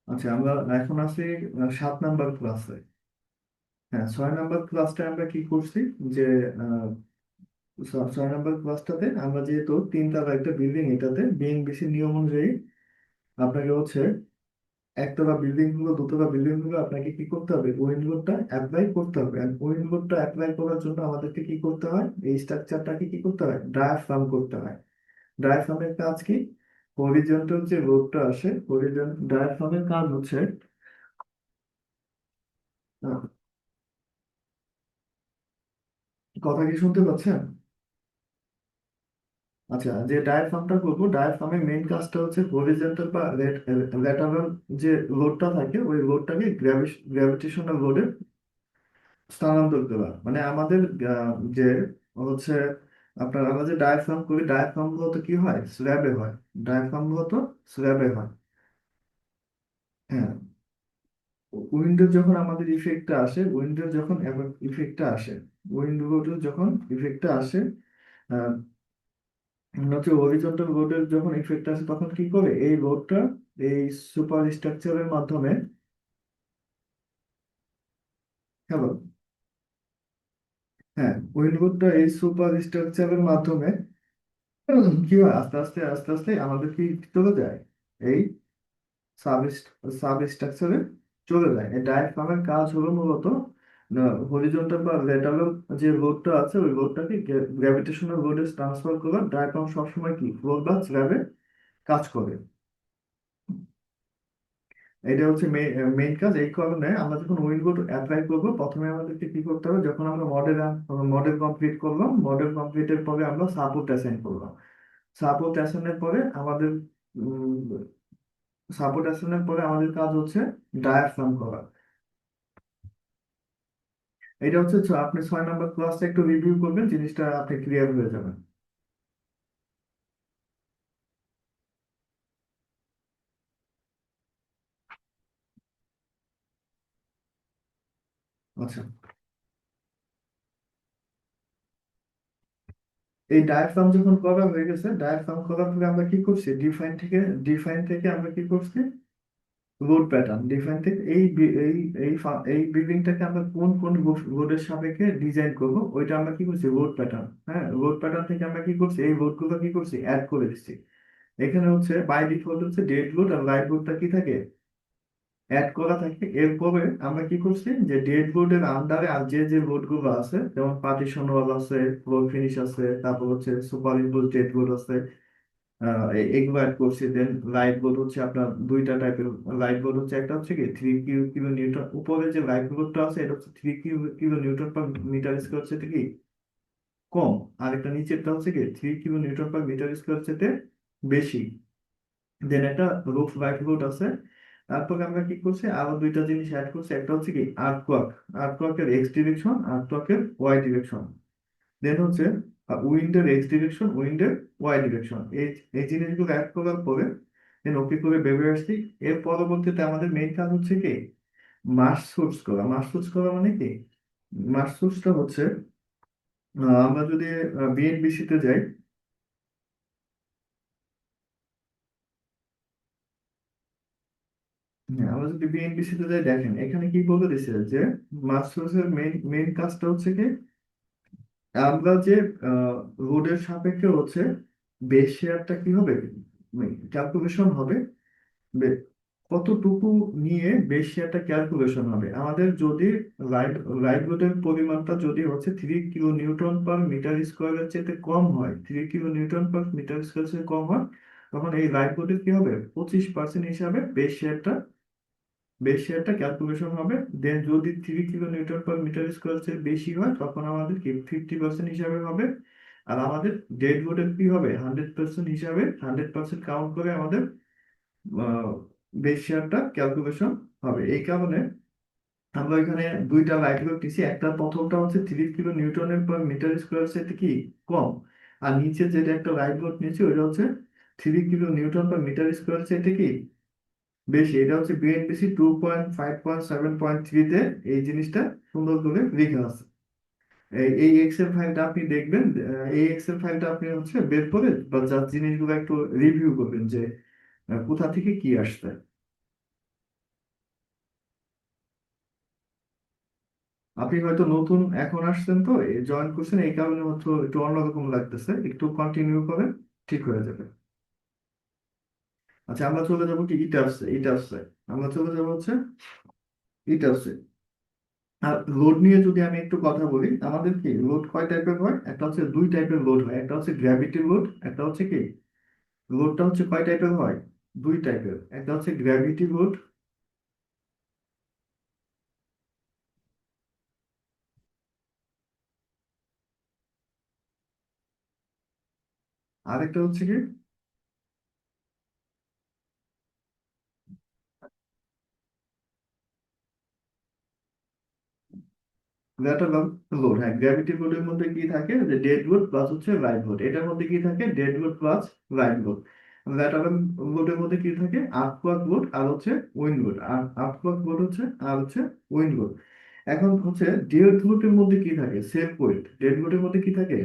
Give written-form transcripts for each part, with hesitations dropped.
আচ্ছা, আমরা এখন আছি 7 নাম্বার ক্লাসে। হ্যাঁ, 6 নাম্বার ক্লাসটা আমরা কি করছি যে আহ, 6 নাম্বার ক্লাসটাতে আমরা যেহেতু তিনতলা একটা বিল্ডিং, এটাতে বিএনবিসি নিয়ম অনুযায়ী আপনাকে হচ্ছে একতলা বিল্ডিং গুলো, দোতলা বিল্ডিং গুলো আপনাকে কি করতে হবে, উইন্ড লোডটা অ্যাপ্লাই করতে হবে। আর উইন্ড লোডটা অ্যাপ্লাই করার জন্য আমাদেরকে কি করতে হয়, এই স্ট্রাকচারটাকে কি করতে হয়, ডায়াফ্রাম করতে হয়। ডায়াফ্রামের কাজ কি, হরিজন্টাল যে লোডটা আসে, ডায়াফ্রামের কাজ হচ্ছে আহ, কথা কি শুনতে পাচ্ছেন? আচ্ছা, যে ডায়াফ্রামটা করবো, ডায়াফ্রামের মেইন কাজটা হচ্ছে হরিজন্টাল বা ল্যাটারাল যে লোডটা থাকে, ওই লোডটাকে গ্র্যাভিটেশনাল লোডে স্থানান্তর করা। মানে আমাদের যে হচ্ছে আপনার আমরা যে ডায়াফ্রাম করি, ডায়াফ্রাম গুলো তো কি হয়, স্ল্যাবে হয়। ডায়াফ্রাম গুলো তো স্ল্যাবে হয়। হ্যাঁ, উইন্ডোর যখন আমাদের ইফেক্টটা আসে, উইন্ডোর যখন ইফেক্টটা আসে, উইন্ডোর যখন ইফেক্টটা আসে, হচ্ছে হরিজন্টাল লোডের যখন ইফেক্ট আসে, তখন কি করে এই লোডটা এই সুপার স্ট্রাকচারের মাধ্যমে, হ্যালো, হ্যাঁ, উইন্ড লোডটা এই সুপার স্ট্রাকচারের মাধ্যমে কি হয়, আস্তে আস্তে আস্তে আস্তে আমাদের কি চলে যায়, এই সাব সাব স্ট্রাকচারে চলে যায়। এই ডায়াফ্রামের কাজ হলো মূলত হরিজন্টাল বা ল্যাটারাল যে লোডটা আছে, ওই লোডটাকে গ্র্যাভিটেশনাল লোডে ট্রান্সফার করা। ডায়াফ্রাম সবসময় কি ফ্লোর বা স্ল্যাবে কাজ করে। এটা হচ্ছে মেইন কাজ। এই কারণে আমরা যখন উইন্ডোজ অ্যাপ্লাই করবো, প্রথমে আমাদেরকে কি করতে হবে, যখন আমরা মডেল কমপ্লিট করলাম, মডেল কমপ্লিটের পরে আমরা সাপোর্ট অ্যাসাইন করলাম। সাপোর্ট অ্যাসাইনের পরে আমাদের সাপোর্ট অ্যাসাইনের পরে আমাদের কাজ হচ্ছে ডায়াফ্রাম করা। এটা হচ্ছে আপনি 6 নাম্বার ক্লাসটা একটু রিভিউ করবেন, জিনিসটা আপনি ক্লিয়ার হয়ে যাবেন। আচ্ছা, এই ডায়াফ্রাম যখন করা হয়ে গেছে, ডায়াফ্রাম করার পরে আমরা কি করছি, ডিফাইন থেকে আমরা কি করছি, লোড প্যাটার্ন ডিফাইন থেকে এই বিল্ডিংটাকে আমরা কোন কোন লোডের সাপেক্ষে ডিজাইন করব, ওইটা আমরা কি করছি, লোড প্যাটার্ন। হ্যাঁ, লোড প্যাটার্ন থেকে আমরা কি করছি, এই লোড গুলো কি করছি, অ্যাড করে দিচ্ছি। এখানে হচ্ছে বাই ডিফল্ট হচ্ছে ডেড লোড আর লাইভ লোডটা কি থাকে, অ্যাড করা থাকে। এরপরে আমরা কি করছি, যে ডেড লোডের আন্ডারে আর যে যে লোড গুলো আছে, যেমন পার্টিশন ওয়াল আছে, ফ্লোর ফিনিশ আছে, তারপর হচ্ছে সুপার ইম্পোজ ডেড লোড আছে, এগুলো অ্যাড করছি। দেন লাইট বোর্ড হচ্ছে আপনার দুইটা টাইপের। লাইট বোর্ড হচ্ছে একটা হচ্ছে কি 3 কিলো নিউটন, উপরে যে লাইট বোর্ডটা আছে এটা হচ্ছে 3 kilo newton per metre square চেয়ে কি কম। আর একটা নিচেরটা হচ্ছে কি 3 kilo newton per metre square চেয়ে বেশি। দেন একটা রুফ লাইট বোর্ড আছে। তারপরে আমরা কি করছি, আরো দুইটা জিনিস অ্যাড করছি। একটা হচ্ছে কি আর্টওয়ার্ক, আর্টওয়ার্কের এক্স ডিরেকশন, আর্টওয়ার্কের ওয়াই ডিরেকশন। দেন হচ্ছে উইন্ডের এক্স ডিরেকশন, উইন্ডের ওয়াই ডিরেকশন। এই জিনিসগুলো অ্যাড করার পরে দেন ওকে করে ভেবে আসছি। এর পরবর্তীতে আমাদের মেইন কাজ হচ্ছে কি, মাস সোর্স করা। মাস সোর্স করা মানে কি, মাস সোর্সটা হচ্ছে আমরা যদি বিএনবিসি তে যাই, হ্যাঁ, আমরা যদি বিএনবিসি তে যাই, দেখেন এখানে কি বলে দিছে যে মাস সোর্সের মেইন মেইন কাজটা হচ্ছে কি, আমরা যে রোডের সাপেক্ষে হচ্ছে বেস শেয়ারটা কি হবে, ক্যালকুলেশন হবে। বে- কতটুকু নিয়ে বেশি একটা ক্যালকুলেশন হবে আমাদের, যদি লাইট লাইট লোডের পরিমাণটা যদি হচ্ছে 3 কিলো নিউটন পার মিটার স্কোয়ারের চেয়ে কম হয়, 3 kilo newton per metre square চেয়ে কম হয়, তখন এই লাইট লোডের কি হবে, 25% হিসাবে বেশ শেয়ারটা ক্যালকুলেশন হবে। দেন যদি 3 kilo newton per metre square চেয়ে বেশি হয়, তখন আমাদের কি 50% হিসাবে হবে। আর আমাদের ডেড লোডের কি হবে, 100% হিসাবে, 100% কাউন্ট করে আমাদের বেস শেয়ারটা ক্যালকুলেশন হবে। এই কারণে আমরা এখানে দুইটা লাইট লোড দিছি। একটা প্রথমটা হচ্ছে 3 কিলো নিউটনের পার মিটার স্কোয়ার থেকে কি কম, আর নিচে যেটা একটা লাইট লোড নিয়েছি ওইটা হচ্ছে 3 kilo newton per metre square থেকে কি বেশি। এটা হচ্ছে বিএনপিসি 2.5.7.3 তে এই জিনিসটা সুন্দর করে লেখা আছে। এই এক্সেল ফাইলটা আপনি দেখবেন। এই এক্সেল ফাইলটা আপনি হচ্ছে বের করে বা যা জিনিসগুলো একটু রিভিউ করবেন যে কোথা থেকে কি আসছে। আপনি হয়তো নতুন এখন আসছেন, তো জয়েন করছেন, এই কারণে হয়তো একটু অন্যরকম লাগতেছে, একটু কন্টিনিউ করেন, ঠিক হয়ে যাবে। আচ্ছা, আমরা চলে যাবো কি ইটার্সে, আমরা চলে যাবো হচ্ছে ইটার্সে। আর লোড নিয়ে যদি আমি একটু কথা বলি, আমাদের কি লোড কয় টাইপের হয়? একটা হচ্ছে দুই টাইপের লোড হয়, একটা হচ্ছে গ্র্যাভিটি লোড, একটা হচ্ছে কি লোডটা হচ্ছে কয় টাইপের হয়? দুই টাইপের, একটা হচ্ছে গ্র্যাভিটি লোড, আর একটা হচ্ছে কি ল্যাটারাল লোড। হ্যাঁ, গ্র্যাভিটি লোডের মধ্যে কি থাকে, যে ডেড লোড প্লাস হচ্ছে লাইভ লোড, এটার মধ্যে কি থাকে, dead load plus live load. Lateral লোডের মধ্যে কি থাকে, আর্থওয়ার্ক লোড আর হচ্ছে উইন্ড লোড, আর আর্থওয়ার্ক লোড হচ্ছে আর হচ্ছে উইন্ড লোড। এখন হচ্ছে ডেড লোডের মধ্যে কি থাকে, সেফ ওয়েট। ডেড লোডের মধ্যে কি থাকে,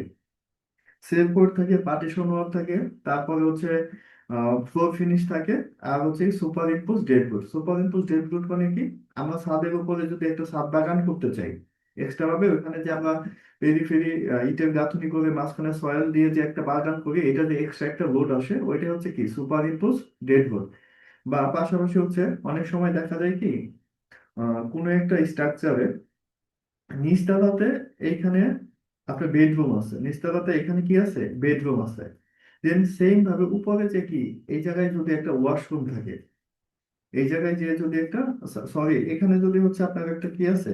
সেভ কোড থাকে, পার্টিশন ওয়াল থাকে, তারপরে হচ্ছে ফ্লোর ফিনিশ থাকে, আর হচ্ছে super impose dead good. Super impose dead good মানে কি, আমরা ছাদের উপরে যদি একটা ছাদ বাগান করতে চাই, এক্সট্রা ভাবে ওখানে যে আমরা পেরি ফেরি ইটের গাঁথনি করে মাঝখানে সয়েল দিয়ে যে একটা বাগান করি, এটা যে এক্সট্রা একটা লোড আসে, ওইটা হচ্ছে কি সুপার ইম্পোজ ডেড গুড। বা পাশাপাশি হচ্ছে অনেক সময় দেখা যায় কি, কোনো একটা স্ট্রাকচারে নিচতলাতে এইখানে আপনার বেডরুম আছে, নিচতলাতে এখানে কি আছে, বেডরুম আছে। দেন সেম ভাবে উপরে যে কি, এই জায়গায় যদি একটা ওয়াশরুম থাকে, এই জায়গায় যে যদি একটা, সরি, এখানে যদি হচ্ছে আপনার একটা কি আছে,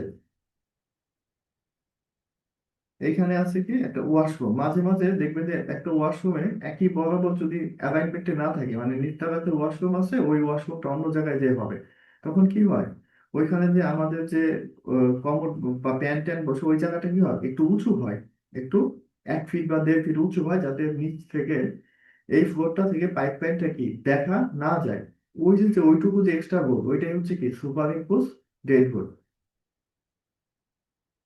এইখানে আছে কি একটা ওয়াশরুম, মাঝে মাঝে দেখবেন যে একটা ওয়াশরুমে একই বরাবর যদি অ্যালাইনমেন্টে না থাকে, মানে নিচতলাতে ওয়াশরুম আছে, ওই ওয়াশরুমটা অন্য জায়গায় যে হবে, তখন কি হয়, ওইখানে যে আমাদের যে কমোড বা প্যান ট্যান বসে, ওই জায়গাটা কি হয়, একটু উঁচু হয়, একটু 1 ফিট বা 1.5 ফিট উঁচু হয়, যাতে নিচ থেকে এই ফ্লোরটা থেকে পাইপ লাইনটা কি দেখা না যায়। ওই যে ওইটুকু যে এক্সট্রা রোড, ওইটাই হচ্ছে কি সুপার ইম্পোজ ডেড রোড।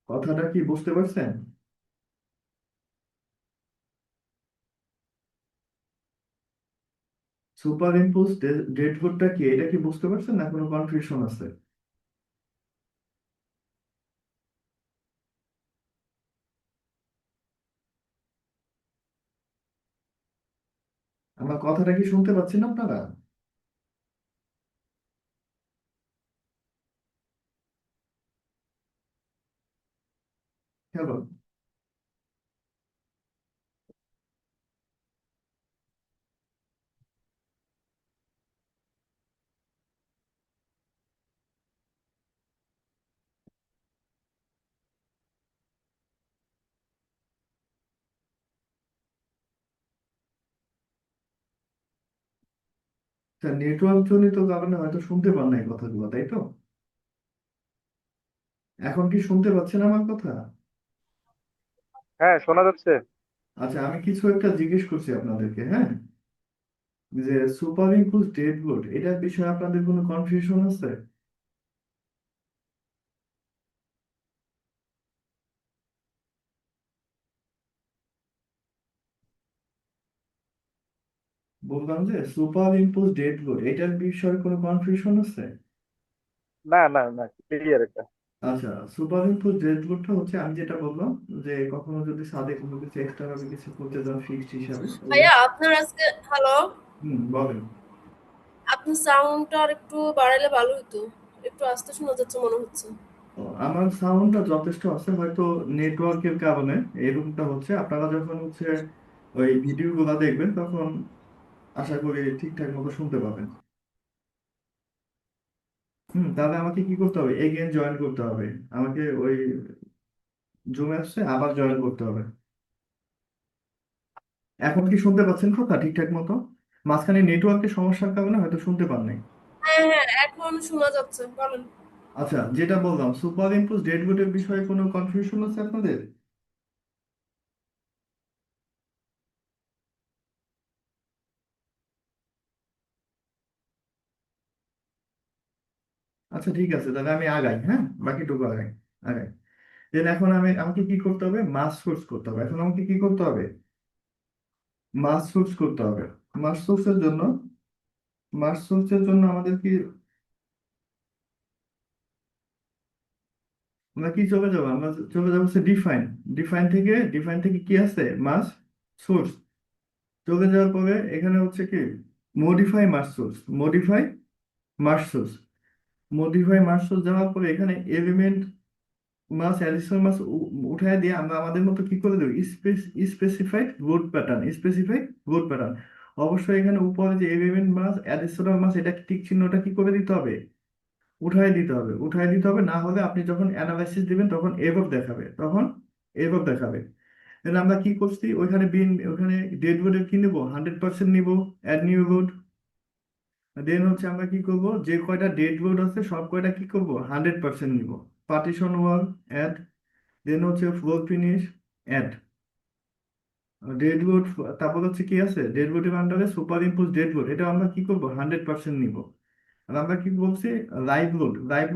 কথাটা কি বুঝতে পারছেন? সুপার ইম্পোজ ডেড হোডটা কি, এটা কি বুঝতে পারছেন না কোনো কনফিউশন আছে? আমার কথাটা কি শুনতে পাচ্ছেন আপনারা? হ্যালো। নেটওয়ার্ক জনিত কারণে হয়তো শুনতে পান না এই কথাগুলো, তাই তো? এখন কি শুনতে পাচ্ছেন আমার কথা? হ্যাঁ, শোনা যাচ্ছে। আচ্ছা, আমি কিছু একটা জিজ্ঞেস করছি আপনাদেরকে, হ্যাঁ, যে সুপার ইম্পোজ ডেড লোড এটার বিষয়ে আপনাদের কোনো কনফিউশন আছে? বললাম যে সুপার ইম্পোজ ডেড লোড এটার বিষয়ে কোনো কনফিউশন আছে? না না না, ক্লিয়ার এটা। আচ্ছা, সুপার ইম্পোজ ডেড লোডটা হচ্ছে আমি যেটা বললাম, যে কখনো যদি ছাদে কোনো কিছু এক্সট্রা ভাবে কিছু করতে যান ফিক্সড হিসাবে ওই। ভাইয়া আপনার আজকে হ্যালো, বলেন। আপনার সাউন্ডটা আর একটু বাড়াইলে ভালো হতো। একটু আস্তে শোনা যাচ্ছে মনে হচ্ছে। আমার সাউন্ডটা যথেষ্ট আছে, হয়তো নেটওয়ার্কের কারণে এরকমটা হচ্ছে। আপনারা যখন হচ্ছে ওই ভিডিওগুলো দেখবেন, তখন আশা করি ঠিকঠাক মতো শুনতে পাবেন। তাহলে আমাকে কি করতে হবে, এগেন জয়েন করতে হবে, আমাকে ওই জুমে আসছে আবার জয়েন করতে হবে। এখন কি শুনতে পাচ্ছেন কথা ঠিকঠাক মতো? মাঝখানে নেটওয়ার্কের সমস্যার কারণে হয়তো শুনতে পান নাই। হ্যাঁ হ্যাঁ, এখন শোনা যাচ্ছে, বলেন। আচ্ছা, যেটা বললাম সুপার ইম্পোজ ডেড বিষয়ে কোনো কনফিউশন আছে আপনাদের? আচ্ছা, ঠিক আছে, তাহলে আমি আগাই, হ্যাঁ, বাকিটুকু আগাই, আগাই। দেন এখন আমাকে কি করতে হবে, মাস সোর্স করতে হবে। এখন আমাকে কি করতে হবে, মাস সোর্স করতে হবে। মাস সোর্সের জন্য আমাদের কি, আমরা কি চলে যাবো, আমরা চলে যাবো হচ্ছে ডিফাইন। ডিফাইন থেকে কি আছে, মাস সোর্স। চলে যাওয়ার পরে এখানে হচ্ছে কি মডিফাই মাস সোর্স, মাস সোর্স মডিফাই মাস সোর্স যাওয়ার পরে এখানে এলিমেন্ট মাস অ্যাডিশনাল মাস উঠায় দিয়ে আমরা আমাদের মতো কি করে দেবো, স্পেসিফাইড রুট প্যাটার্ন। অবশ্যই এখানে উপরে যে এলিমেন্ট মাস অ্যাডিশনাল মাস এটা টিক চিহ্নটা কি করে দিতে হবে, উঠায় দিতে হবে, না হলে আপনি যখন অ্যানালাইসিস দিবেন তখন এরর দেখাবে। তাহলে আমরা কি করছি, ওখানে ডেড বোর্ডের কি নিবো, 100% নিবো, অ্যাড নিউ বোর্ড। দেন হচ্ছে আমরা কি করব, যে কয়টা ডেড বোর্ড আছে সব কয়টা কি করব, 100% নিব। পার্টিশন ওয়াল অ্যাড, দেন হচ্ছে floor finish add, dead board. তারপর হচ্ছে কি আছে, ডেড বোর্ডের আন্ডারে সুপার ইম্পোজ ডেড বোর্ড, এটা আমরা কি করব, 100% নিব। আর আমরা কি বলছি, লাইভ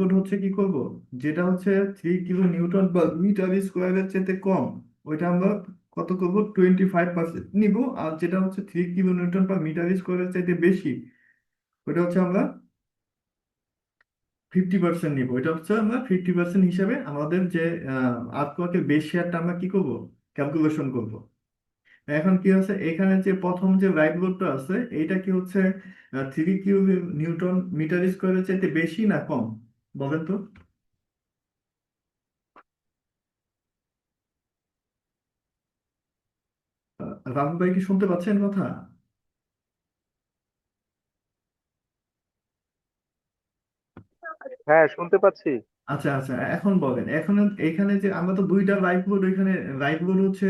লোড হচ্ছে কি করব, যেটা হচ্ছে 3 কিলো নিউটন বা মিটার স্কোয়ারের চেয়ে কম, ওইটা আমরা কত করব, 25% নিব। আর যেটা হচ্ছে 3 কিলো নিউটন বা মিটার স্কোয়ারের চাইতে বেশি, ওইটা হচ্ছে আমরা 50% নিব। এটা হচ্ছে আমরা 50% হিসাবে আমাদের যে আর্টওয়ার্কের বেস শেয়ারটা আমরা কি করব, ক্যালকুলেশন করব। এখন কি হচ্ছে, এখানে যে প্রথম যে রাইট লোডটা আছে এইটা কি হচ্ছে 3 কিলো নিউটন মিটার স্কোয়ারের চাইতে বেশি না কম, বলেন তো। রাহুল ভাই কি শুনতে পাচ্ছেন কথা? হ্যাঁ, শুনতে পাচ্ছি। আচ্ছা আচ্ছা, এখন বলেন, এখন এখানে যে আমরা তো দুইটা রাইট লোড, ওইখানে রাইট লোড হচ্ছে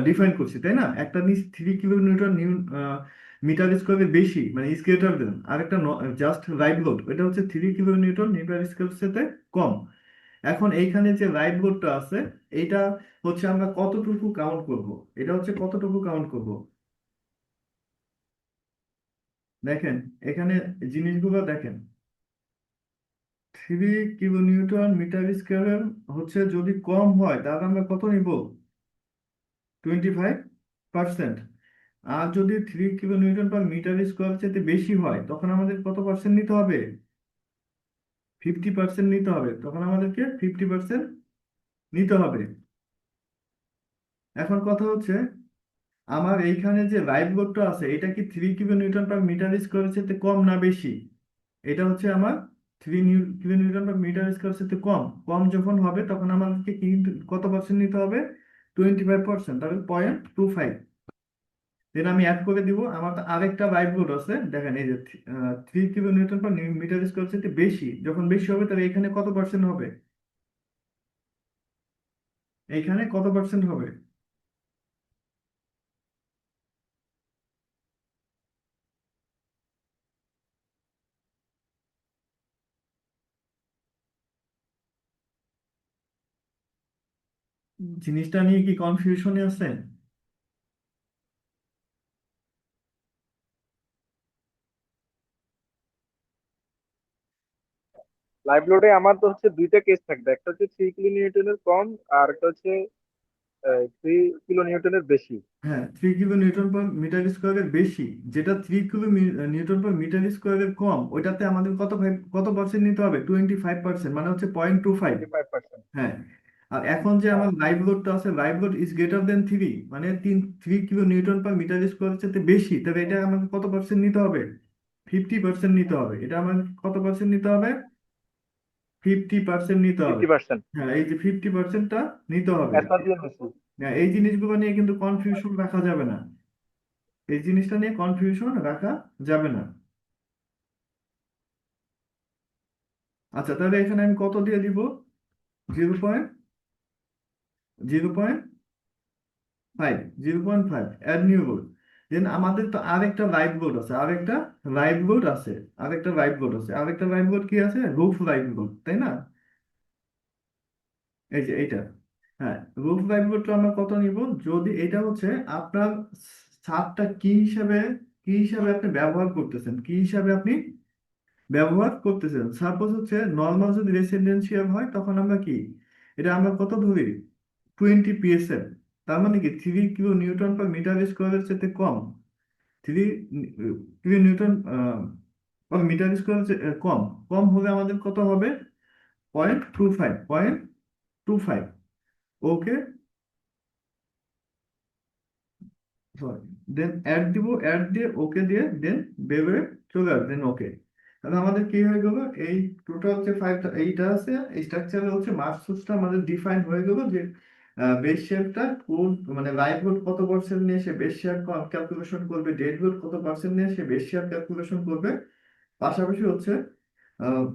ডিফাইন করছি তাই না, একটা নিচ 3 কিলো নিউটন মিটার স্কোয়ারের বেশি মানে ইজ গ্রেটার দেন, আর একটা জাস্ট রাইট লোড এটা হচ্ছে 3 কিলো নিউটন মিটার স্কোয়ারের সাথে কম। এখন এইখানে যে রাইট লোডটা আছে এটা হচ্ছে আমরা কতটুকু কাউন্ট করব, এটা হচ্ছে কতটুকু কাউন্ট করব। দেখেন এখানে জিনিসগুলো দেখেন, 3 কিলো নিউটন মিটার স্কোয়ার হচ্ছে যদি কম হয় তাহলে আমরা কত নিব, 25%। আর যদি 3 kilo newton per metre square চাইতে বেশি হয় তখন আমাদের কত পার্সেন্ট নিতে হবে, 50% নিতে হবে, তখন আমাদেরকে 50% নিতে হবে। এখন কথা হচ্ছে, আমার এইখানে যে লাইভ লোডটা আছে এটা কি 3 কিলো নিউটন পার মিটার স্কোয়ারের চাইতে কম না বেশি, এটা হচ্ছে আমার 3 kilo newton per metre square সাথে কম। কম যখন হবে তখন আমাদেরকে কি কত পার্সেন্ট নিতে হবে, 25%, তাহলে 0.25। দেন আমি অ্যাড করে দিব, আমার তো আরেকটা লাইভ লোড আছে, দেখেন এই যে 3 kilo newton per metre square থেকে বেশি, যখন বেশি হবে তাহলে এখানে কত পার্সেন্ট হবে, এইখানে কত পার্সেন্ট হবে। জিনিসটা নিয়ে কি কনফিউশনে আছেন? লাইভ লোডে আমার তো হচ্ছে দুইটা কেস থাকবে, একটা হচ্ছে 3 কিলো নিউটনের কম, আর একটা হচ্ছে 3 কিলো নিউটনের বেশি। হ্যাঁ, 3 কিলো নিউটন পার মিটার স্কোয়ারের বেশি, যেটা 3 কিলো নিউটন পার মিটার স্কোয়ারের কম, ওইটাতে আমাদের কত পার্সেন্ট নিতে হবে, 25%, মানে হচ্ছে 0.25। 25%। হ্যাঁ। আর এখন যে হ্যাঁ। আমার লাইভ লোডটা আছে, live load is greater than 3, মানে 3 কিলো নিউটন পার মিটার স্কোয়ারের চাইতে বেশি, তাহলে এটা আমাকে কত পার্সেন্ট নিতে হবে, 50% নিতে হবে। এটা আমাকে কত পার্সেন্ট নিতে হবে, 50% নিতে হবে। 50%। হ্যাঁ, এই যে 50%টা নিতে হবে। পেঁচা দিয়ে নিছি। হ্যাঁ, এই জিনিসগুলো নিয়ে কিন্তু কনফিউশন রাখা যাবে না, এই জিনিসটা নিয়ে কনফিউশন রাখা যাবে না। আচ্ছা, তাহলে এখানে আমি কত দিয়ে দিব, 0.05, 0.5 অ্যাড নিউ লোড। দেন আমাদের তো আরেকটা লাইভ লোড আছে, আরেকটা লাইভ লোড কি আছে, রুফ লাইভ লোড তাই না, এই যে এইটা। হ্যাঁ, রুফ লাইভ লোডটা আমরা কত নিব, যদি এটা হচ্ছে আপনার ছাদটা কি হিসাবে আপনি ব্যবহার করতেছেন। সাপোজ হচ্ছে নর্মাল যদি রেসিডেন্সিয়াল হয় তখন আমরা কি, এটা আমরা কত ধরি, 20 PSM। তার মানে কি 3 কিলো নিউটন পার মিটার স্কোয়ারের সাথে কম, 3 kilo newton per metre square কম। কম হলে আমাদের কত হবে, 0.25, 25। ওকে, সরি, দেন অ্যাড দিব, অ্যাড দিয়ে ওকে দিয়ে দেন বেবে চলে আসবে, দেন ওকে। তাহলে আমাদের কি হয়ে গেল, এই টোটাল যে ফাইলটা এইটা আছে স্ট্রাকচারে হচ্ছে মার্কস সোর্সটা আমাদের ডিফাইন হয়ে গেল যে বেস শেয়ারটা কোন মানে লাইভ লোড কত পার্সেন্ট নিয়ে সে বেস শেয়ার ক্যালকুলেশন করবে, ডেড লোড কত পার্সেন্ট নিয়ে সে বেস শেয়ার ক্যালকুলেশন করবে। পাশাপাশি হচ্ছে আহ,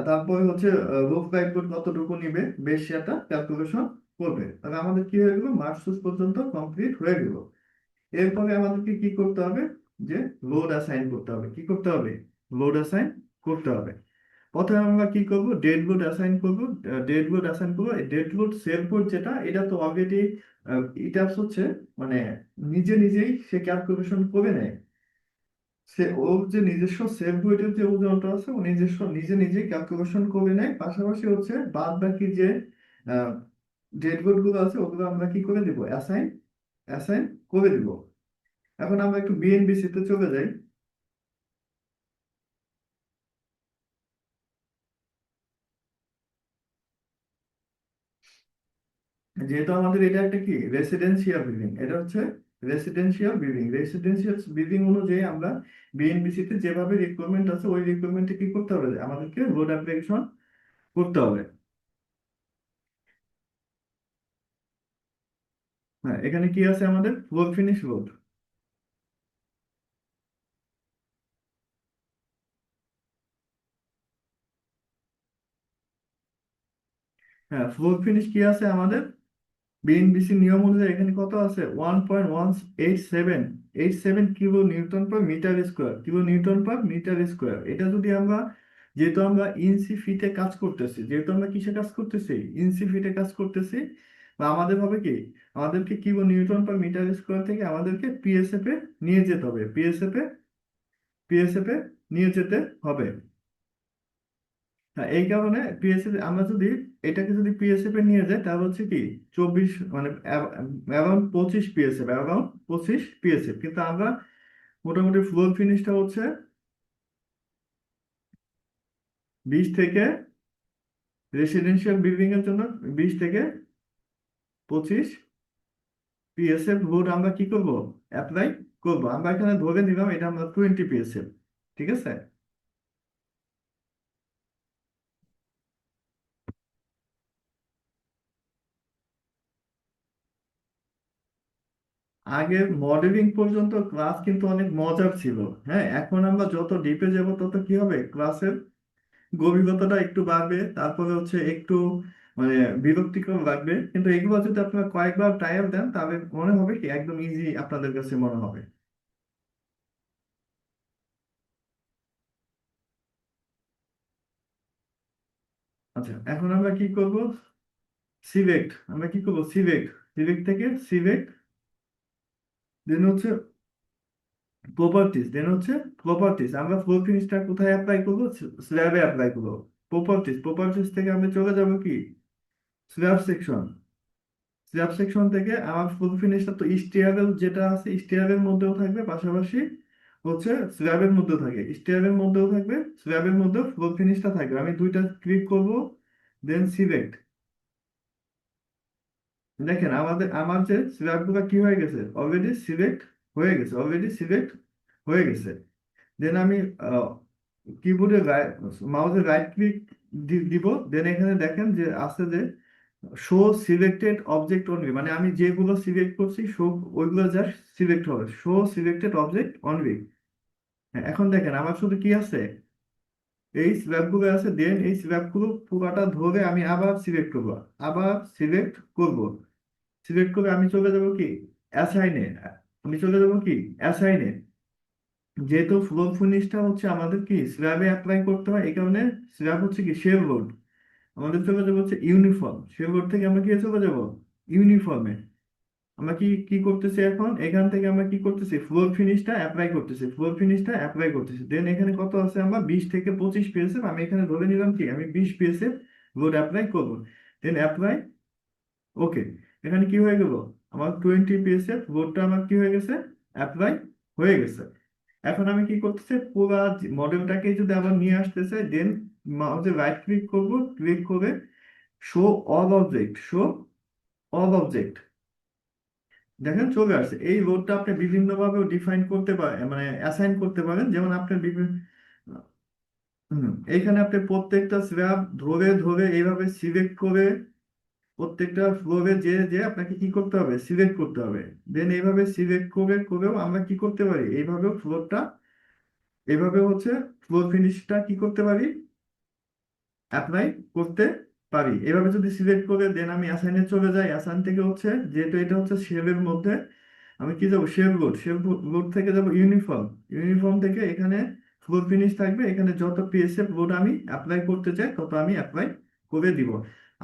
তারপরে হচ্ছে রোফ লাইভ লোড কতটুকু নিবে বেস শেয়ারটা ক্যালকুলেশন করবে। তাহলে আমাদের কি হয়ে গেল, মার্কস সোর্স পর্যন্ত কমপ্লিট হয়ে গেল। এরপরে আমাদেরকে কি করতে হবে, যে লোড অ্যাসাইন করতে হবে। কি করতে হবে, লোড অ্যাসাইন করতে হবে। প্রথমে আমরা কি করব, ডেড লোড অ্যাসাইন করব। ডেড লোড অ্যাসাইন করবো, ডেড লোড সেল কোড যেটা, এটা তো অলরেডি এটা হচ্ছে মানে নিজে নিজেই সে ক্যালকুলেশন করে নেয়। সে ওর যে নিজস্ব সেল বইটের যে ওজনটা আছে ও নিজস্ব নিজে নিজেই ক্যালকুলেশন করে নেয়। পাশাপাশি হচ্ছে বাদ বাকি যে ডেড লোড গুলো আছে ওগুলো আমরা কি করে দিব, অ্যাসাইন অ্যাসাইন করে দিব। এখন আমরা একটু বিএনবিসি তে চলে যাই। যেহেতু আমাদের এটা একটা কি রেসিডেন্সিয়াল বিল্ডিং, এটা হচ্ছে রেসিডেন্সিয়াল বিল্ডিং। রেসিডেন্সিয়াল বিল্ডিং অনুযায়ী আমরা বিএনবিসি তে যেভাবে রিকোয়ারমেন্ট আছে ওই রিকোয়ারমেন্টে কি করতে হবে, আমাদেরকে লোড অ্যাপ্লিকেশন করতে হবে। হ্যাঁ, এখানে কি আছে আমাদের ফ্লোর ফিনিশ লোড। হ্যাঁ, ফ্লোর ফিনিশ কি আছে আমাদের বিএনবিসি নিয়ম অনুযায়ী এখানে কত আছে, 1.187 kilo newton per metre square, kilo newton per metre square. এটা যদি আমরা, যেহেতু আমরা ইঞ্চি ফিটে কাজ করতেছি, যেহেতু আমরা কিসে কাজ করতেছি, ইঞ্চি ফিটে কাজ করতেছি, বা আমাদের হবে কি, আমাদেরকে kilo newton per metre square থেকে আমাদেরকে পিএসএফ এ নিয়ে যেতে হবে, পিএসএফ এ নিয়ে যেতে হবে। হ্যাঁ, এই কারণে পিএসএফ আমরা যদি এটাকে যদি পিএসএফ এ নিয়ে যাই তাহলে হচ্ছে কি 24 মানে অ্যারাউন্ড 25 পিএসএফ, অ্যারাউন্ড 25 পিএসএফ। কিন্তু আমরা মোটামুটি ফ্লোর ফিনিশটা হচ্ছে 20 থেকে, রেসিডেন্সিয়াল বিল্ডিং এর জন্য 20 থেকে 25 পিএসএফ লোড আমরা কি করব, অ্যাপ্লাই করব। আমরা এখানে ধরে নিলাম এটা আমরা 20 পিএসএফ। ঠিক আছে। আগে মডেলিং পর্যন্ত ক্লাস কিন্তু অনেক মজার ছিল। হ্যাঁ, এখন আমরা যত ডিপে যাব তত কি হবে, ক্লাসের গভীরতাটা একটু বাড়বে, তারপরে হচ্ছে একটু মানে বিরক্তিকর লাগবে। কিন্তু এগুলো যদি আপনারা কয়েকবার ট্রায়াল দেন তাহলে মনে হবে কি একদম ইজি আপনাদের কাছে মনে হবে। আচ্ছা, এখন আমরা কি করব, সিলেক্ট, আমরা কি করব সিলেক্ট, সিলেক্ট থেকে সিলেক্ট, দেন হচ্ছে প্রপার্টিজ, দেন হচ্ছে প্রপার্টিজ। আমরা ফ্লোর ফিনিশটা কোথায় অ্যাপ্লাই করবো, স্ল্যাবে অ্যাপ্লাই করবো। প্রপার্টিজ থেকে আমরা চলে যাব কি স্ল্যাব সেকশন। স্ল্যাব সেকশন থেকে আমার ফুল ফিনিশটা তো স্টেয়ারের যেটা আছে স্টেয়ারের মধ্যেও থাকবে, পাশাপাশি হচ্ছে স্ল্যাবের মধ্যেও থাকে, স্টেয়ারের মধ্যেও থাকবে, স্ল্যাবের মধ্যেও ফুল ফিনিশটা থাকবে। আমি দুইটা ক্লিক করব, দেন সিলেক্ট। দেখেন আমার যে স্ল্যাবগুলো কি হয়ে গেছে, অলরেডি সিলেক্ট হয়ে গেছে। দেন আমি কিবোর্ডে মাউসের রাইট ক্লিক দিব। দেন এখানে দেখেন যে আছে যে শো সিলেক্টেড অবজেক্ট অনলি, মানে আমি যেগুলো সিলেক্ট করছি শো ওইগুলো জাস্ট সিলেক্ট হবে, শো সিলেক্টেড অবজেক্ট অনলি। এখন দেখেন আমার শুধু কি আছে, এই স্ল্যাবগুলো আছে। দেন এই স্ল্যাবগুলো পুরোটা ধরে আমি আবার সিলেক্ট করব, আবার সিলেক্ট করব। সিলেক্ট করে আমি চলে যাব কি অ্যাসাইনে, আমি চলে যাব কি অ্যাসাইনে। যেহেতু ফ্লোর ফিনিশটা হচ্ছে আমাদের কি স্ল্যাবে অ্যাপ্লাই করতে হয়, এই কারণে স্ল্যাব হচ্ছে কি শেল লোড, আমাদের চলে যাবো হচ্ছে ইউনিফর্ম। শেল লোড থেকে আমরা কি চলে যাব ইউনিফর্মে। আমরা কি কি করতেছি, এখন এখান থেকে আমরা কি করতেছি, ফ্লোর ফিনিশটা অ্যাপ্লাই করতেছি। দেন এখানে কত আছে, আমরা 20 থেকে 25 পিএসএফ, আমি এখানে ধরে নিলাম কি আমি 20 পিএসএফ লোড অ্যাপ্লাই করবো। দেন অ্যাপ্লাই, ওকে। এখানে কি হয়ে গেল, আমার 20 পিএসএফ লোডটা আমার কি হয়ে গেছে, অ্যাপ্লাই হয়ে গেছে। এখন আমি কি করতেছি, পুরো মডেলটাকে যদি আবার নিয়ে আসতে চাই, দেন মাউসে রাইট ক্লিক করব, ক্লিক করে শো অল অবজেক্ট দেখেন চলে আসছে। এই লোডটা আপনি বিভিন্ন ভাবে ডিফাইন করতে পারেন, মানে অ্যাসাইন করতে পারেন। যেমন আপনার বিভিন্ন এইখানে আপনি প্রত্যেকটা স্ল্যাব ধরে ধরে এইভাবে সিলেক্ট করে প্রত্যেকটা ফ্লোরে যে যে আপনাকে কি করতে হবে, সিলেক্ট করতে হবে। দেন এইভাবে সিলেক্ট করে করেও আমরা কি করতে পারি, এইভাবেও এইভাবে হচ্ছে ফ্লোর ফিনিশটা কি করতে পারি, অ্যাপ্লাই করতে পারি। এভাবে যদি সিলেক্ট করে দেন আমি অ্যাসাইনে চলে যাই, অ্যাসাইন থেকে হচ্ছে যেহেতু এটা হচ্ছে শেলের মধ্যে, আমি কি যাবো শেল লোড থেকে যাব ইউনিফর্ম থেকে এখানে ফ্লোর ফিনিশ থাকবে। এখানে যত পিএসএফ লোড আমি অ্যাপ্লাই করতে চাই তত আমি অ্যাপ্লাই করে দিব।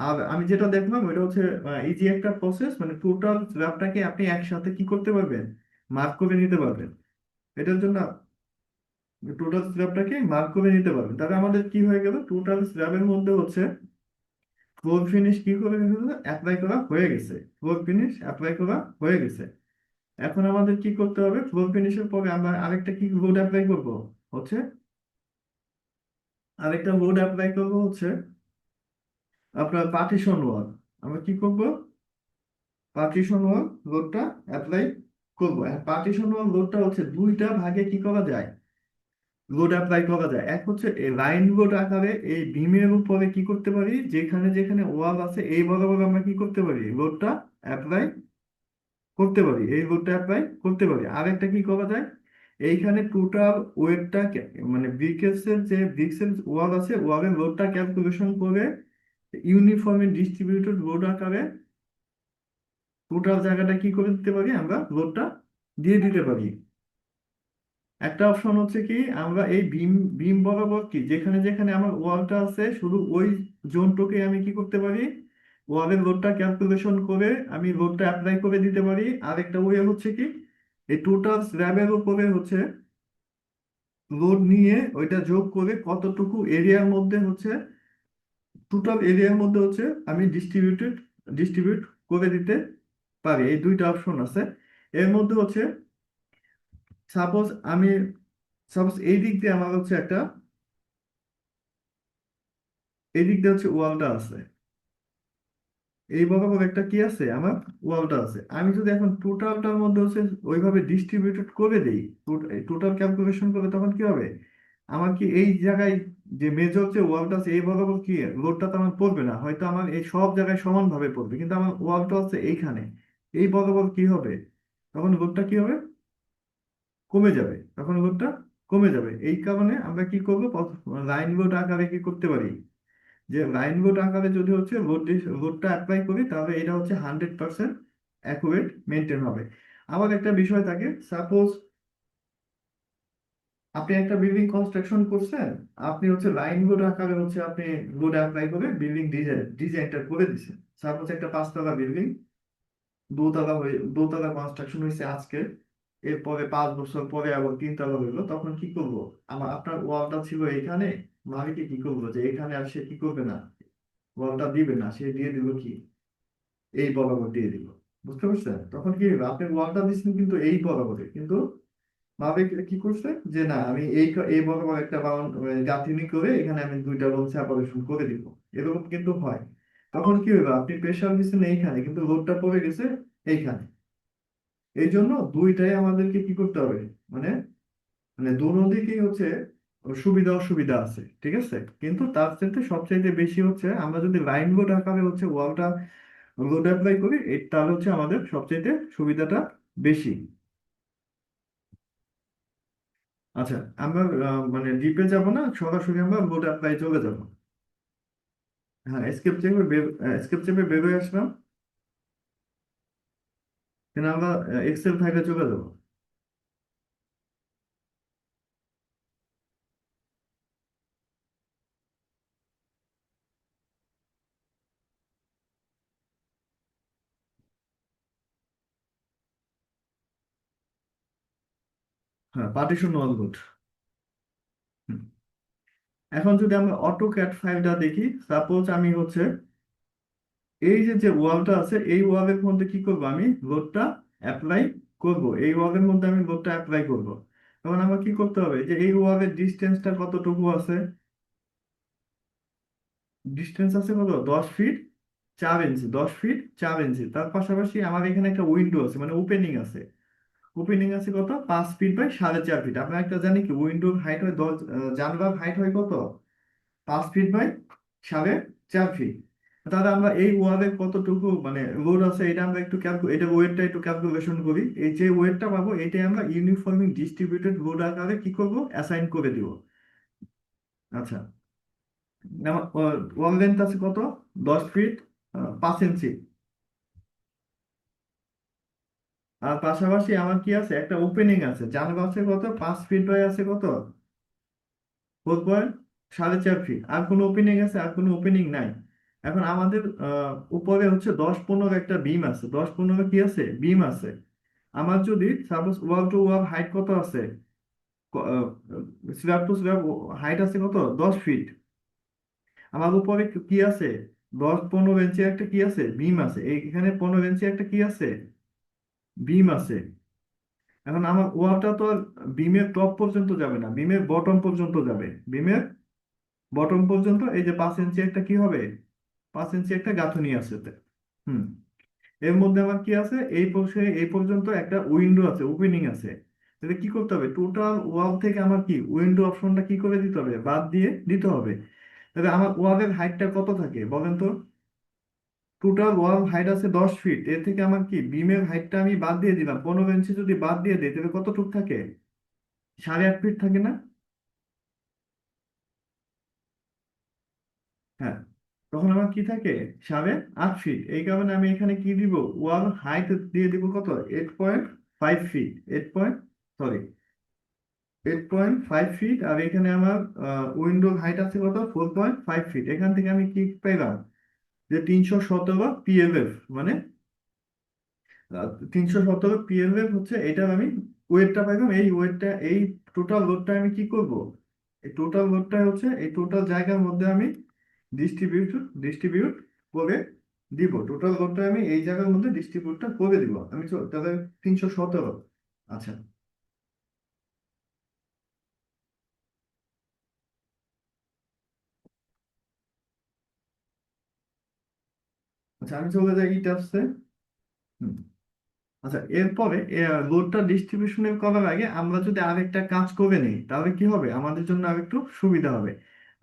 আর আমি যেটা দেখলাম ওটা হচ্ছে ইজি একটা প্রসেস, মানে টোটাল স্ল্যাবটাকে আপনি একসাথে কি করতে পারবেন, মার্ক করে নিতে পারবেন। এটার জন্য টোটাল স্ল্যাবটাকে মার্ক করে নিতে পারবেন। তবে আমাদের কি হয়ে গেল, টোটাল স্ল্যাবের মধ্যে হচ্ছে ফ্লোর ফিনিশ কি করে অ্যাপ্লাই করা হয়ে গেছে, ফ্লোর ফিনিশ অ্যাপ্লাই করা হয়ে গেছে। এখন আমাদের কি করতে হবে, ফ্লোর ফিনিশের পরে আমরা আরেকটা কি লোড অ্যাপ্লাই করব, হচ্ছে আপনার পার্টিশন ওয়াল। আমরা কি করব, পার্টিশন ওয়াল লোডটা অ্যাপ্লাই করবো। পার্টিশন ওয়াল লোডটা হচ্ছে দুইটা ভাগে কি করা যায়, লোড অ্যাপ্লাই করা যায়। এক হচ্ছে লাইন লোড আকারে এই বিমের উপরে কি করতে পারি, যেখানে যেখানে ওয়াল আছে এই বরাবর আমরা কি করতে পারি, লোডটা অ্যাপ্লাই করতে পারি, এই লোডটা অ্যাপ্লাই করতে পারি। আরেকটা কি করা যায়, এইখানে টোটাল ওয়েটটা মানে ব্রিক্সের ওয়াল আছে, ওয়ালের লোডটা ক্যালকুলেশন করে ইউনিফর্মলি ডিস্ট্রিবিউটেড লোড আকারে টোটাল জায়গাটা কি করে দিতে পারি, আমরা লোডটা দিয়ে দিতে পারি। একটা অপশন হচ্ছে কি, আমরা এই বিম বিম বরাবর কি যেখানে যেখানে আমার ওয়ালটা আছে শুধু ওই জোনটুকে আমি কি করতে পারি, ওয়ালের লোডটা ক্যালকুলেশন করে আমি লোডটা অ্যাপ্লাই করে দিতে পারি। আরেকটা ওয়ে হচ্ছে কি, এই টোটাল স্ল্যাবের উপরে হচ্ছে লোড নিয়ে ওইটা যোগ করে কতটুকু এরিয়ার মধ্যে হচ্ছে, টোটাল এরিয়ার মধ্যে হচ্ছে আমি ডিস্ট্রিবিউট করে দিতে পারি। এই দুইটা অপশন আছে। এর মধ্যে হচ্ছে সাপোজ আমি সাপোজ এই দিক দিয়ে আমার হচ্ছে একটা, এই দিক দিয়ে হচ্ছে ওয়ালটা আছে, এই বরাবর একটা কি আছে আমার, ওয়ালটা আছে। আমি যদি এখন টোটালটার মধ্যে হচ্ছে ওইভাবে ডিস্ট্রিবিউটেড করে দেই, টোটাল ক্যালকুলেশন করে, তখন কি হবে, আমার কি এই জায়গায় যে মেজর যে ওয়ালটা আছে এই বরাবর কি লোডটা তো আমার পড়বে না, হয়তো আমার এই সব জায়গায় সমানভাবে পড়বে, কিন্তু আমার ওয়ালটা হচ্ছে এইখানে, এই বরাবর কি হবে, তখন লোডটা কি হবে, কমে যাবে, তখন লোডটা কমে যাবে। এই কারণে আমরা কি করবো, লাইন লোড আকারে কি করতে পারি, যে লাইন লোড আকারে যদি হচ্ছে লোডটা অ্যাপ্লাই করি তাহলে এটা হচ্ছে 100% অ্যাকুরেট মেনটেন হবে। আবার একটা বিষয় থাকে, সাপোজ আপনি একটা বিল্ডিং কনস্ট্রাকশন করছেন, আপনি হচ্ছে লাইন লোড আকারে হচ্ছে আপনি লোড অ্যাপ্লাই করে বিল্ডিং ডিজাইনটা করে দিচ্ছেন। সাপোজ একটা 5 তলা বিল্ডিং, দোতলা কনস্ট্রাকশন হয়েছে আজকে, এরপরে 5 বছর পরে আবার 3 তলা হইলো, তখন কি করবো, আপনার ওয়ালটা ছিল এখানে, মালিকে কি করবো যে এখানে আর সে কি করবে না, ওয়ালটা দিবে না, সে দিয়ে দিল কি, এই বরাবর দিয়ে দিল। বুঝতে পারছেন, তখন কি হলো, আপনি ওয়ালটা দিচ্ছেন কিন্তু এই বরাবরে, কিন্তু মালিক কি করছে যে না আমি এই বরাবর একটা বাউন্ড গাঁথনি করে এখানে আমি দুইটা লোড সেপারেশন করে দিব, এরকম কিন্তু হয়। তখন কি হলো, আপনি প্রেশার দিচ্ছেন এইখানে কিন্তু লোডটা পড়ে গেছে এইখানে। এই জন্য দুইটাই আমাদেরকে কি করতে হবে, মানে মানে দুনো দিকেই হচ্ছে সুবিধা অসুবিধা আছে, ঠিক আছে। কিন্তু তার চাইতে সবচাইতে বেশি হচ্ছে আমরা যদি লাইন লোড আকারে হচ্ছে ওয়ালটা লোড অ্যাপ্লাই করি, তাহলে হচ্ছে আমাদের সবচাইতে সুবিধাটা বেশি। আচ্ছা, আমরা মানে ডিপে যাব না, সরাসরি আমরা লোড অ্যাপ্লাই চলে যাব। হ্যাঁ, এসকেপ চেপে বের হয়ে আসলাম, কিন্তু আমরা এক্সেল ফাইলে চলে যাব। হ্যাঁ, পার্টিশন ওয়াল লোড। এখন যদি আমরা অটোক্যাড ফাইলটা দেখি, সাপোজ আমি হচ্ছে এই যে যে ওয়ালটা আছে এই ওয়ালের মধ্যে কি করব, আমি লোডটা অ্যাপ্লাই করব, এই ওয়ালের মধ্যে আমি লোডটা অ্যাপ্লাই করব। তখন আমার কি করতে হবে, যে এই ওয়ালের ডিস্টেন্সটা কতটুকু আছে, ডিস্টেন্স আছে কত, 10 ফিট। 4 ইঞ্চি, 10 ফিট 4 ইঞ্চি। তার পাশাপাশি আমার এখানে একটা উইন্ডো আছে, মানে ওপেনিং আছে। ওপেনিং আছে কত, 5 ফিট বাই 4.5 ফিট। আমরা একটা জানি কি, উইন্ডোর হাইট হয় 10, জানলার হাইট হয় কত, 5 ফিট বাই 4.5 ফিট। তাহলে আমরা এই ওয়ালের কতটুকু মানে লোড আছে, এটা আমরা একটু এটা ওয়েটটা একটু ক্যালকুলেশন করি। এই যে ওয়েটটা পাবো, এটাই আমরা ইউনিফর্মলি ডিস্ট্রিবিউটেড লোড আকারে কি করব, অ্যাসাইন করে দিব। আচ্ছা, আমার ওয়াল লেন্থ আছে কত, 10 ফিট 5 ইঞ্চি। আর পাশাপাশি আমার কি আছে, একটা ওপেনিং আছে, জানলা আছে কত, 5 ফিট বাই আছে কত, 4.5 ফিট। আর কোনো ওপেনিং আছে, আর কোনো ওপেনিং নাই। এখন আমাদের উপরে হচ্ছে 10-15 একটা বিম আছে, 10-15 কি আছে, বিম আছে। আমার যদি suppose wall to all height কত আছে, স্ল্যাব টু স্ল্যাব হাইট আছে কত, 10 ফিট। আমার উপরে কি আছে, 10-15 ইঞ্চি একটা কি আছে, বিম আছে। এখানে 15 ইঞ্চি একটা কি আছে, বিম আছে। এখন আমার ওয়ালটা তো বিমের টপ পর্যন্ত যাবে না, বিমের বটম পর্যন্ত যাবে। বিমের বটম পর্যন্ত এই যে 5 ইঞ্চি একটা কি হবে, 5 ইঞ্চি একটা গাঁথুনি আছে এতে। হুম। এর মধ্যে আমার কি আছে, এই পর্যন্ত একটা উইন্ডো আছে, ওপেনিং আছে। তাহলে কি করতে হবে, টোটাল ওয়াল থেকে আমার কি উইন্ডো অপশনটা কি করে দিতে হবে, বাদ দিয়ে দিতে হবে। তাহলে আমার ওয়ালের হাইটটা কত থাকে বলেন তো, টোটাল ওয়াল হাইট আছে 10 ফিট, এর থেকে আমার কি বিমের হাইটটা আমি বাদ দিয়ে দিলাম, 15 ইঞ্চি যদি বাদ দিয়ে দিই তাহলে কতটুক থাকে, 8.5 ফিট থাকে না? হ্যাঁ, তখন আমার কি থাকে, 8.5 ফিট। এই কারণে আমি এখানে কি দিব, ওয়াল হাইট দিয়ে দিব কত, 8.5 ফিট, 8.5 ফিট। আর এখানে আমার উইন্ডোর হাইট আছে কত, 4.5 ফিট। এখান থেকে আমি কি পেলাম, যে 317 PLF, মানে 317 PLF হচ্ছে এটার আমি ওয়েটটা পাইলাম। এই ওয়েটটা, এই টোটাল লোডটা আমি কি করব, এই টোটাল লোডটা হচ্ছে এই টোটাল জায়গার মধ্যে আমি ডিস্ট্রিবিউট করে দিব। টোটাল লোডটা আমি এই জায়গার মধ্যে ডিস্ট্রিবিউটটা করে দিব আমি। তাহলে 317। আচ্ছা, আচ্ছা, আমি চলে যাই এই টাস্কে। হুম। আচ্ছা, এরপরে লোডটা ডিস্ট্রিবিউশনের করার আগে আমরা যদি আরেকটা কাজ করে নিই, তাহলে কি হবে, আমাদের জন্য আরেকটু সুবিধা হবে।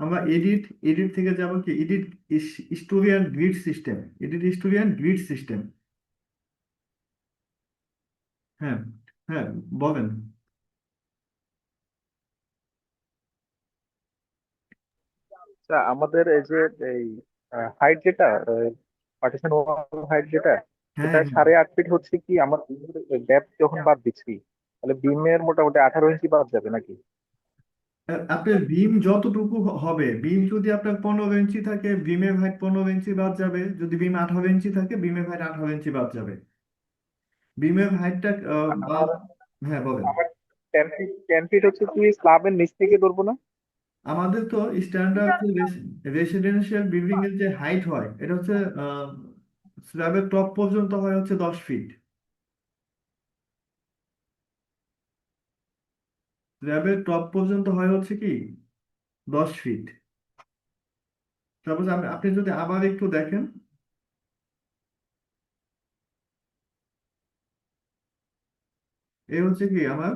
আমরা এডিট থেকে যাব কি, এডিট স্টোরিয়ান গ্রিড সিস্টেম। হ্যাঁ, হ্যাঁ, বলেন। আচ্ছা, আমাদের এই যে এই হাইট যেটা, পার্টিশন ওয়াল হাইট যেটা, হ্যাঁ, এটা হ্যাঁ। 8.5 ফিট হচ্ছে কি আমার ডেপথ যখন বাদ দিচ্ছি, তাহলে বিমের মোটামুটি 18 ইঞ্চি বাদ যাবে নাকি? আপনার বিম যতটুকু হবে, বিম যদি আপনার 15 ইঞ্চি থাকে, বিমের হাইট 15 ইঞ্চি বাদ যাবে। যদি বিম 18 ইঞ্চি থাকে, বিমের হাইট 18 ইঞ্চি বাদ যাবে। বিমের হাইটটা বাদ। আমার হ্যাঁ, বলেন। আমার 10 ফিট হচ্ছে কি স্ল্যাবের নিচ থেকে ধরবো না? আমাদের তো স্ট্যান্ডার্ড রেসিডেন্সিয়াল বিল্ডিং এর যে হাইট হয়, এটা হচ্ছে স্ল্যাবের টপ পর্যন্ত হয় হচ্ছে 10 ফিট। স্ল্যাবের টপ পর্যন্ত হয় হচ্ছে কি 10 ফিট। তারপর আপনি যদি আবার একটু দেখেন, এই হচ্ছে কি আমার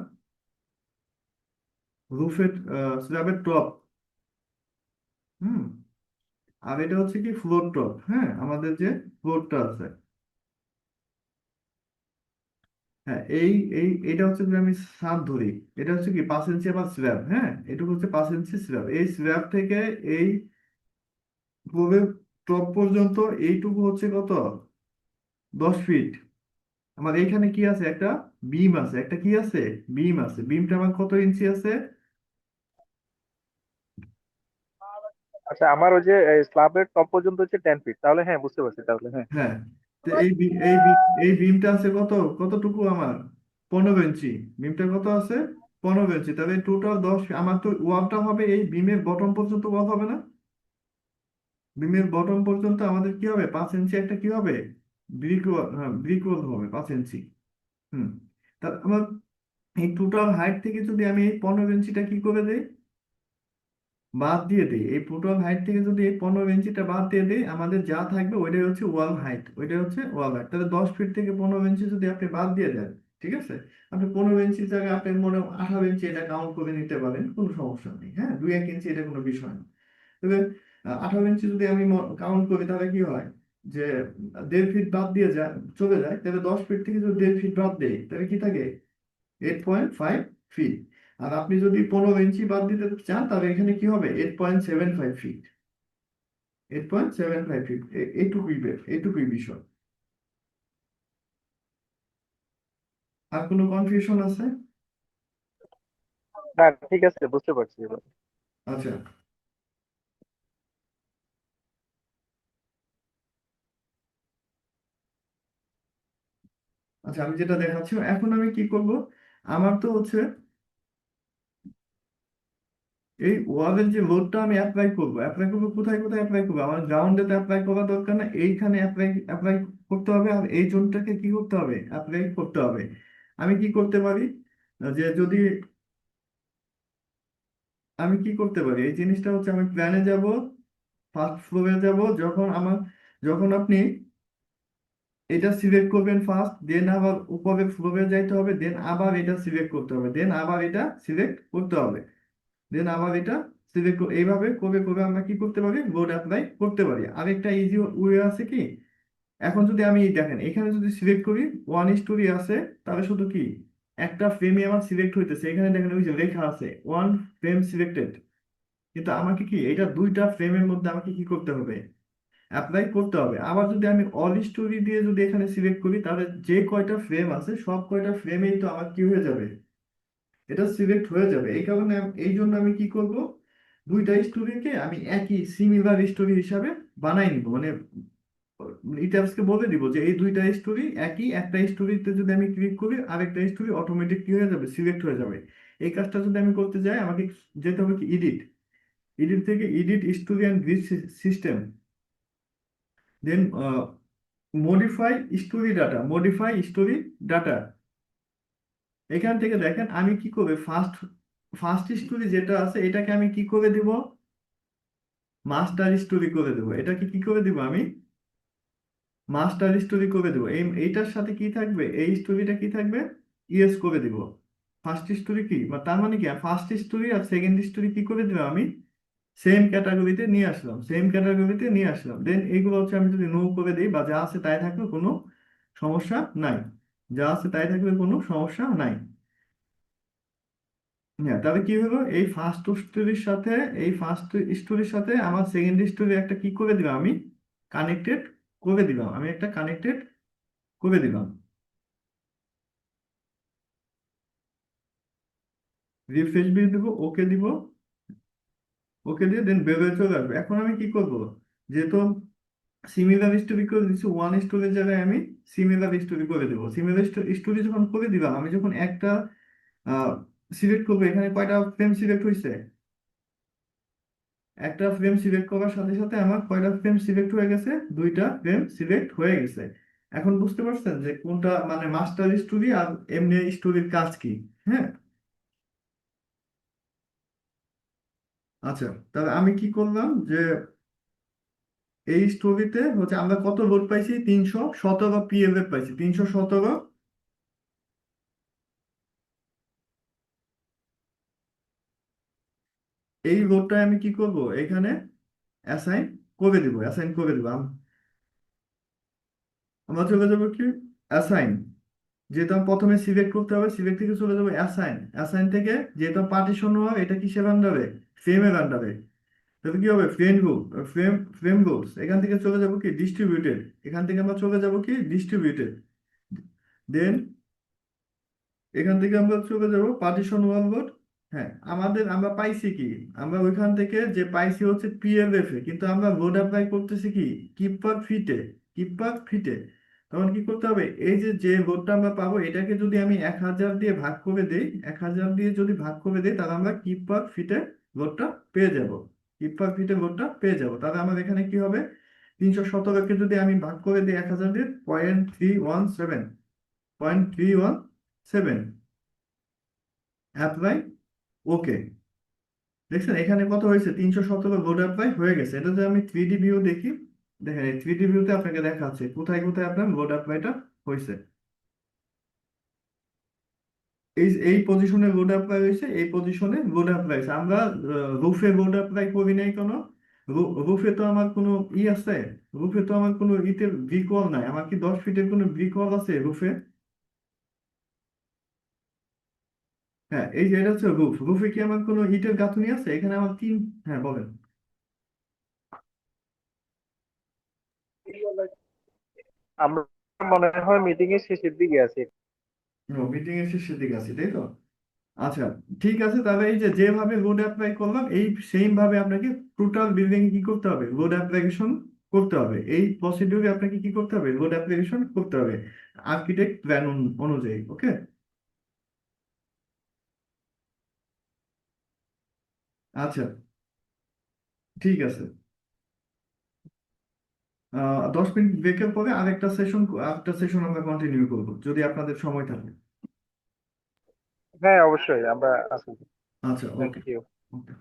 রুফের স্ল্যাবের টপ। হুম। আর এটা হচ্ছে কি ফ্লোর টপ। হ্যাঁ, আমাদের যে ফ্লোরটা আছে। হ্যাঁ, এটা হচ্ছে যে আমি সাত ধরি, এটা হচ্ছে কি 5 ইঞ্চি আমার স্ল্যাব। হ্যাঁ, এটুকু হচ্ছে 5 ইঞ্চি স্ল্যাব। এই স্ল্যাব থেকে এই ফ্লোরের টপ পর্যন্ত এইটুকু হচ্ছে কত, 10 ফিট। আমার এইখানে কি আছে, একটা বিম আছে, একটা কি আছে, বিম আছে। বিমটা আমার কত ইঞ্চি আছে? আচ্ছা, আমার ওই যে স্ল্যাবের টপ পর্যন্ত হচ্ছে 10 ফিট, তাহলে হ্যাঁ বুঝতে পারছি, তাহলে হ্যাঁ। হ্যাঁ, তো এই বিমটা আছে কত, কতটুকু আমার, 15 ইঞ্চি। বিমটা কত আছে, 15 ইঞ্চি। তাহলে টোটাল 10, আমার তো ওয়ালটা হবে এই বিমের বটম পর্যন্ত ওয়াল হবে না? বিমের বটম পর্যন্ত আমাদের কি হবে, 5 ইঞ্চি একটা কি হবে, ব্রিক ওয়াল। হ্যাঁ, ব্রিক ওয়াল হবে 5 ইঞ্চি। হুম। তা আমার এই টোটাল হাইট থেকে যদি আমি এই 15 ইঞ্চিটা কি করে দেই, বাদ দিয়ে দিই, এই টোটাল হাইট থেকে যদি এই 15 ইঞ্চিটা বাদ দিয়ে দিই, আমাদের যা থাকবে ওইটাই হচ্ছে ওয়াল হাইট, ওইটাই হচ্ছে ওয়াল হাইট। তাহলে 10 ফিট থেকে 15 ইঞ্চি যদি আপনি বাদ দিয়ে দেন, ঠিক আছে, আপনি 15 ইঞ্চির জায়গায় আপনি মনে হয় 18 ইঞ্চি এটা কাউন্ট করে নিতে পারেন, কোনো সমস্যা নেই। হ্যাঁ, 2-1 ইঞ্চি এটা কোনো বিষয় না। তবে 18 ইঞ্চি যদি আমি কাউন্ট করি তাহলে কি হয় যে 1.5 ফিট বাদ দিয়ে যায়, চলে যায়, তাহলে 10 ফিট থেকে যদি 1.5 ফিট বাদ দেয় তাহলে কি থাকে? 8.5 ফিট। আর আপনি যদি 15 ইঞ্চি বাদ দিতে চান তাহলে এখানে কি হবে? 8.75 ফিট। 8.75 ফিট, এইটুকুই বিষয়। আর কোনো কনফিউশন আছে? না, ঠিক আছে, বুঝতে পারছি এবার। আচ্ছা, আচ্ছা, আমি যেটা দেখাচ্ছি এখন আমি কি করব, আমার তো হচ্ছে এই ওয়ালের যে লোডটা আমি অ্যাপ্লাই করবো কোথায় কোথায় অ্যাপ্লাই করবো? আমার গ্রাউন্ডে তো অ্যাপ্লাই করা দরকার না, এইখানে অ্যাপ্লাই অ্যাপ্লাই করতে হবে, আর এই জোনটাকে কি করতে হবে? অ্যাপ্লাই করতে হবে। আমি কি করতে পারি যে যদি আমি কি করতে পারি, এই জিনিসটা হচ্ছে আমি প্ল্যানে যাব, ফার্স্ট ফ্লোরে যাব, যখন আপনি এটা সিলেক্ট করবেন ফার্স্ট, দেন আবার উপরে ফ্লোরে যাইতে হবে, দেন আবার এটা সিলেক্ট করতে হবে, দেন আবার এটা সিলেক্ট করতে হবে, দেন আবার এটা সিলেক্ট, এইভাবে করে করে আমরা কি করতে পারি? লোড অ্যাপ্লাই করতে পারি। আরেকটা ইজি ওয়ে আছে কি, এখন যদি আমি দেখেন এখানে যদি সিলেক্ট করি 1:3 আছে, তাহলে শুধু কি একটা ফ্রেমই আমার সিলেক্ট হইতেছে, এখানে দেখেন ওই যে লেখা আছে 1 ফ্রেম সিলেক্টেড, কিন্তু আমাকে কি এটা 2টা ফ্রেমের মধ্যে আমাকে কি করতে হবে? অ্যাপ্লাই করতে হবে। আবার যদি আমি অল স্টোরি দিয়ে যদি এখানে সিলেক্ট করি তাহলে যে কয়টা ফ্রেম আছে সব কয়টা ফ্রেমেই তো আমার কি হয়ে যাবে? এটা সিলেক্ট হয়ে যাবে। এই কারণে এই জন্য আমি কি করব, 2টা স্টোরিকে আমি একই সিমিলার স্টোরি হিসাবে বানাই নিব, মানে ইটার্সকে বলে দিব যে এই 2টা স্টোরি একই, একটা স্টোরিতে যদি আমি ক্লিক করি আরেকটা স্টোরি অটোমেটিক কি হয়ে যাবে? সিলেক্ট হয়ে যাবে। এই কাজটা যদি আমি করতে যাই আমাকে যেতে হবে কি এডিট, এডিট থেকে edit story and grid system, then modify story data. এখান থেকে দেখেন আমি কি করবে, ফার্স্ট ফার্স্ট স্টোরি যেটা আছে এটাকে আমি কি করে দিব? মাস্টার স্টোরি করে দেবো। এটাকে কি করে দিব আমি? মাস্টার স্টোরি করে দেবো। এইটার সাথে কি থাকবে? এই স্টোরিটা কি থাকবে? ইয়েস করে দিব। ফার্স্ট স্টোরি কি তার মানে কি, ফার্স্ট স্টোরি আর সেকেন্ড স্টোরি কি করে দিলাম আমি? সেম ক্যাটাগরিতে নিয়ে আসলাম দেন এইগুলো হচ্ছে আমি যদি নো করে দিই বা যা আছে তাই থাকবে, কোনো সমস্যা নাই। যা আছে তাই থাকবে, কোনো সমস্যা নাই। হ্যাঁ, তাহলে কি হলো, এই ফার্স্ট স্টোরির সাথে আমার সেকেন্ড স্টোরি একটা কি করে দিলাম আমি? কানেক্টেড করে দিলাম, আমি একটা কানেক্টেড করে দিলাম। রিফ্রেশ দিয়ে দিব, ওকে দিব, ওকে দিয়ে দেন বেরোয় চলে আসবে। এখন আমি কি করব, যেহেতু সিমিলার স্টোরি করে দিচ্ছি, ওয়ান স্টোরের জায়গায় আমি সিমিলার স্টোরি করে দেবো। সিমিলার স্টোরি যখন করে দিলাম, আমি যখন একটা সিলেক্ট করবো, এখানে কয়টা ফ্রেম সিলেক্ট হয়েছে? একটা ফ্রেম সিলেক্ট করার সাথে সাথে আমার কয়টা ফ্রেম সিলেক্ট হয়ে গেছে? 2টা ফ্রেম সিলেক্ট হয়ে গেছে। এখন বুঝতে পারছেন যে কোনটা মানে মাস্টার স্টোরি আর এমনি স্টোরির কাজ কি? হ্যাঁ, আচ্ছা, তাহলে আমি কি করলাম যে এই স্টোরিতে হচ্ছে আমরা কত লোড পাইছি? 317 পিএলএফ পাইছি, 317। এই লোডটা আমি কি করব এখানে? অ্যাসাইন করে দিব। আমরা চলে যাবো কি অ্যাসাইন, যেহেতু আমি প্রথমে সিলেক্ট করতে হবে, সিলেক্ট থেকে চলে যাবো অ্যাসাইন, অ্যাসাইন থেকে যেহেতু পার্টিশন হবে এটা কিসের আন্ডারে? ফ্রেমের আন্ডারে। তাহলে কি হবে? ফ্রেম রুলস, এখান থেকে চলে যাবো কি ডিস্ট্রিবিউটেড, এখান থেকে আমরা চলে যাবো কি ডিস্ট্রিবিউটেড, দেন এখান থেকে আমরা চলে যাব পার্টিশন ওয়াল লোড। হ্যাঁ, আমরা পাইছি কি, আমরা ওইখান থেকে যে পাইছি হচ্ছে পিএলএফ এ, কিন্তু আমরা লোড অ্যাপ্লাই করতেছি কি কিপ পার ফিটে। তখন কি করতে হবে, এই যে যে লোডটা আমরা পাবো এটাকে যদি আমি 1000 দিয়ে ভাগ করে দেই, 1000 দিয়ে যদি ভাগ করে দেই তাহলে আমরা কিপ পার ফিটে লোডটা পেয়ে যাব। কিপ পার ফিটে লোডটা পেয়ে যাব, তাহলে আমার এখানে কি হবে? 317কে যদি আমি ভাগ করে দিই 1000 দিয়ে, 0.317, অ্যাপ্লাই, ওকে। দেখছেন এখানে কত হয়েছে, 317 লোড অ্যাপ্লাই হয়ে গেছে। এটা যদি আমি 3D ভিউ দেখি, দেখেন এই 3D ভিউতে আপনাকে দেখাচ্ছে কোথায় কোথায় আপনার লোড অ্যাপ্লাইটা হয়েছে। এই পজিশনে লোড অ্যাপ্লাই হয়েছে, এই পজিশনে লোড অ্যাপ্লাই হয়েছে। আমরা রুফে লোড অ্যাপ্লাই করি নাই কোনো। রুফে তো আমার কোনো আছে, রুফে তো আমার কোনো ইটের ব্রিক ওয়াল নাই। আমার কি 10 ফিটের কোনো ব্রিক ওয়াল আছে রুফে? হ্যাঁ, এই যে এটা হচ্ছে রুফ। রুফে কি আমার কোনো ইটের গাঁথুনি আছে? এখানে আমার তিন। হ্যাঁ বলেন। আমরা মনে হয় মিটিং এর শেষের দিকে আছি। মিটিং এর শেষের দিকে আছি, তাই তো? আচ্ছা, ঠিক আছে। তাহলে এই যে যেভাবে লোড অ্যাপ্লাই করলাম, এই সেম ভাবে আপনাকে টোটাল বিল্ডিং কি করতে হবে, লোড অ্যাপ্লিকেশন করতে হবে। এই প্রসিডিউরে আপনাকে কি করতে হবে, লোড অ্যাপ্লিকেশন করতে হবে আর্কিটেক্ট প্ল্যান অনুযায়ী। ওকে, আচ্ছা, ঠিক আছে। 10 মিনিট ব্রেকের পরে আরেকটা সেশন আমরা কন্টিনিউ করবো যদি আপনাদের সময় থাকে। হ্যাঁ, অবশ্যই আমরা আছি। আচ্ছা, থ্যাংক ওকে। ইউ। ওকে।